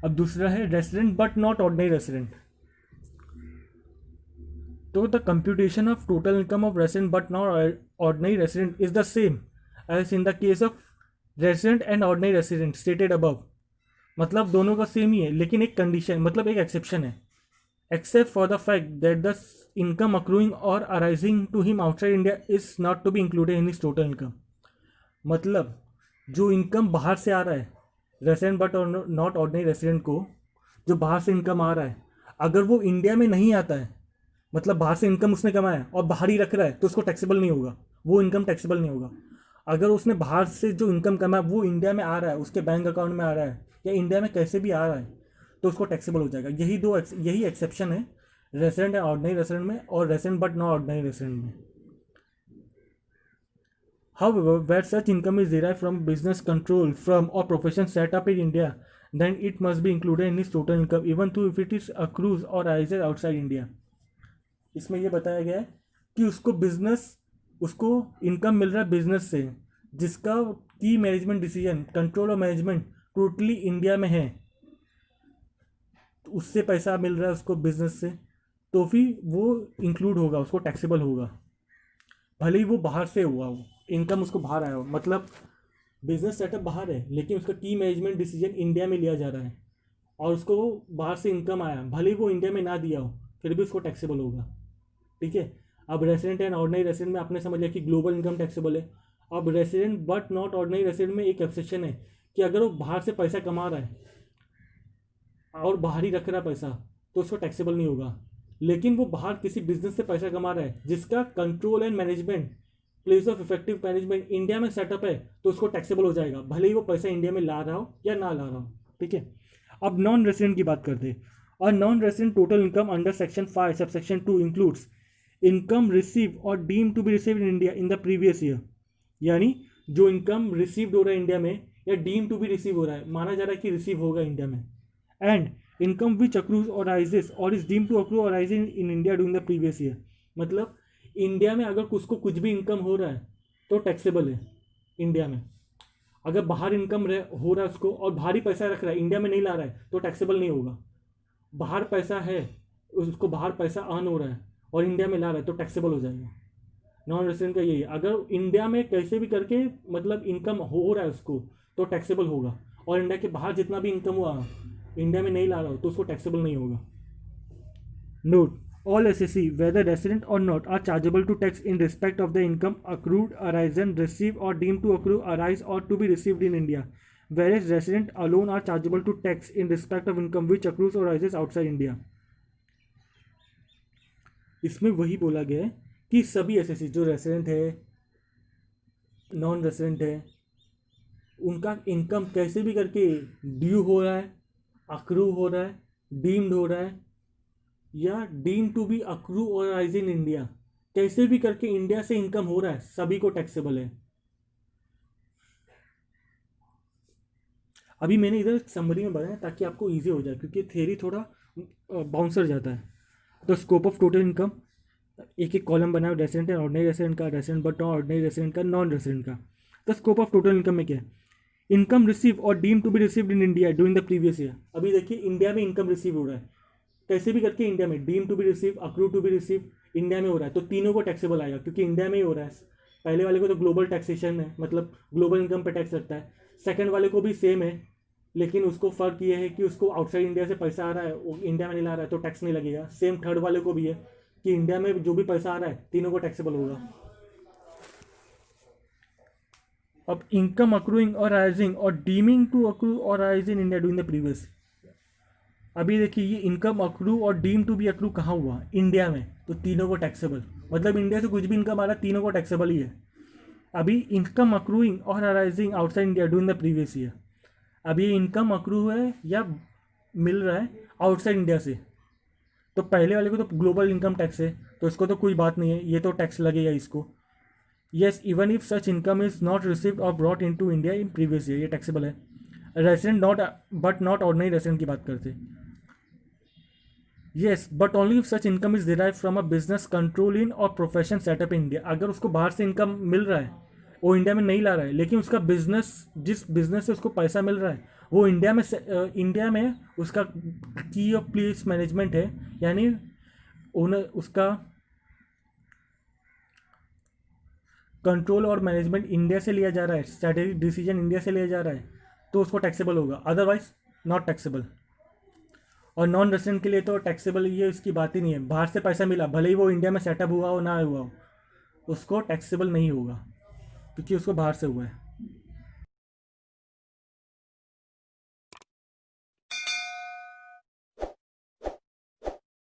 अब दूसरा है resident but not ordinary resident. तो the computation of total income of resident but not ordinary resident is the same as in the case of resident and ordinary resident stated above. मतलब दोनों का same ही है, लेकिन एक condition, मतलब एक exception है। except for the fact that the income accruing or arising to him outside India is not to be included in his total income। मतलब जो इनकम बाहर से आ रहा है resident but not ordinary resident को, जो बाहर से इनकम आ रहा है, अगर वो इंडिया में नहीं आता है, मतलब बाहर से इनकम उसने कमाया और बाहर ही रख रहा है, तो उसको टैक्सेबल नहीं होगा, वो इनकम टैक्सेबल नहीं होगा। अगर उसने बाहर से जो इनकम कमाया वो इंडिया में आ रहा है, उसके बैंक अकाउंट में आ रहा है या इंडिया में कैसे भी आ रहा है, तो उसको टैक्सेबल हो जाएगा। यही एक्सेप्शन है रेसिडेंट एंड ऑर्डिनरी रेसिडेंट में और resident but not ordinary resident में। However, where such income is derived from business control from or profession set up in India, then it must be included in his total income, even though if it is accrues or arises outside India। इसमें यह बताया गया है कि उसको income मिल रहा है business से, जिसका की मैनेजमेंट डिसीजन, कंट्रोल और मैनेजमेंट टोटली इंडिया में है, तो उससे पैसा मिल रहा है उसको बिजनेस से, तो फिर वो इंक्लूड होगा, उसको टैक्सेबल होगा, भले ही वो बाहर से हुआ हो, इनकम उसको बाहर आया हो। मतलब बिजनेस सेटअप बाहर है लेकिन उसका की मैनेजमेंट डिसीजन इंडिया में लिया जा रहा है और उसको बाहर से इनकम आया, भले ही वो इंडिया में ना दिया हो, फिर भी उसको टैक्सेबल होगा। ठीक है। अब रेसिडेंट एंड ऑर्डिनरी रेसिडेंट में आपने समझ लिया कि ग्लोबल इनकम टैक्सेबल है। अब resident but not ordinary resident में एक एक्सेप्शन है कि अगर वो बाहर से पैसा कमा रहा है और बाहर ही रख रहा है पैसा, तो उसको टैक्सेबल नहीं होगा। लेकिन वो बाहर किसी बिजनेस से पैसा कमा रहा है जिसका control and management, place of effective management India में सेटअप है, तो उसको टैक्सेबल हो जाएगा, भले ही वो पैसा इंडिया में ला रहा हो या ना ला रहा हो। ठीक है। अब नॉन रेसिडेंट की बात करते हैं। और non resident total income under section 5 sub section 2 includes income receive और deem to be receive in India in the previous year. यानी जो इनकम रिसीव्ड हो रहा है इंडिया में या डीम टू बी रिसीव हो रहा है, माना जा रहा है कि रिसीव होगा इंडिया में, एंड इनकम विच अक्रूज और राइजेस और इज डीम टू अक्रू और rise in India during the previous year. मतलब इंडिया में अगर उसको कुछ भी इनकम हो रहा है तो टैक्सेबल है इंडिया में। अगर बाहर इनकम हो रहा है उसको और बाहर ही पैसा रख रहा है, इंडिया में नहीं ला रहा है, तो टैक्सेबल नहीं होगा। बाहर पैसा है, उसको बाहर पैसा अर्न हो रहा है और इंडिया में ला रहा है, तो टैक्सेबल हो जाएगा। नॉन रेसिडेंट का यही है, अगर इंडिया में कैसे भी करके मतलब इनकम हो रहा है उसको, तो टैक्सेबल होगा। और इंडिया के बाहर जितना भी इनकम हुआ इंडिया में नहीं ला रहा हो, तो उसको टैक्सेबल नहीं होगा। Note, all SSC, whether resident or not, are chargeable to tax in respect of the income accrued, arisen, received, or deemed to accrue, arise, or to be received in India, whereas resident alone are chargeable to tax in respect of income which accrues or arises outside India। इसमें वही बोला गया है कि सभी SSC जो resident है, non resident है, उनका इनकम कैसे भी करके ड्यू हो रहा है, अक्रू हो रहा है, डीम्ड हो रहा है या डीम टू बी अक्रू और राइज इन इंडिया, कैसे भी करके इंडिया से इनकम हो रहा है, सभी को टैक्सेबल है। अभी मैंने इधर समरी में बताया ताकि आपको इजी हो जाए, क्योंकि थ्योरी थोड़ा बाउंसर जाता है। तो स्कोप ऑफ टोटल इनकम, एक एक कॉलम बनाओ, रेसिडेंट एंड ऑर्डिनरी रेसिडेंट का, resident but not ordinary resident का, नॉन रेसिडेंट का। तो स्कोप ऑफ टोटल इनकम में क्या है? इनकम रिसीव और deem to be received in India during the previous year. अभी देखिए इंडिया में इनकम रिसीव हो रहा है, कैसे भी करके इंडिया में, deem to be receive, accrue to be receive, India में हो रहा है, तो तीनों को टैक्सेबल आएगा क्योंकि इंडिया में ही हो रहा है। पहले वाले को तो ग्लोबल टैक्सेशन है, मतलब ग्लोबल इनकम पे टैक्स लगता है। सेकंड वाले को भी सेम है, लेकिन उसको फ़र्क ये है कि उसको आउटसाइड इंडिया से पैसा आ रहा है, वो इंडिया में नहीं ला रहा है, तो टैक्स नहीं लगेगा। सेम थर्ड वाले को भी है कि इंडिया में जो भी पैसा आ रहा है तीनों को टैक्सेबल होगा। अब इनकम अक्रूइंग और राइजिंग और डीमिंग टू अक्रू और rise in India doing the previous. अभी देखिए ये इनकम अक्रू और डीम टू बी अक्रू कहाँ हुआ? इंडिया में, तो तीनों को टैक्सेबल, मतलब इंडिया से कुछ भी इनकम आ रहा है तीनों को टैक्सेबल ही है। अभी इनकम अक्रूइंग और arising outside India doing the previous year. अब ये इनकम अक्रू है या मिल रहा है आउटसाइड इंडिया से, तो पहले वाले को तो ग्लोबल इनकम टैक्स है, तो इसको तो कोई बात नहीं है, ये तो टैक्स लगेगा इसको। Yes, even if such income is not received और brought into India in previous year, ये टैक्सेबल है। Resident not but not ordinary resident की बात करते हैं। Yes, but only if such income is derive from a business control in और profession setup in India. अगर उसको बाहर से इनकम मिल रहा है, वो इंडिया में नहीं ला रहा है, लेकिन उसका बिजनेस, जिस बिजनेस से उसको पैसा मिल रहा है वो इंडिया में उसका की ऑफ प्लेस मैनेजमेंट है, यानी ओनर उसका कंट्रोल और मैनेजमेंट इंडिया से लिया जा रहा है, स्ट्रैटेजिक डिसीजन इंडिया से लिया जा रहा है, तो उसको टैक्सेबल होगा, अदरवाइज नॉट टैक्सेबल। और नॉन रेसिडेंट के लिए तो टैक्सेबल ये उसकी बात ही नहीं है। बाहर से पैसा मिला, भले ही वो इंडिया में सेटअप हुआ हो ना हुआ हो, उसको टैक्सेबल नहीं होगा क्योंकि उसको बाहर से हुआ है।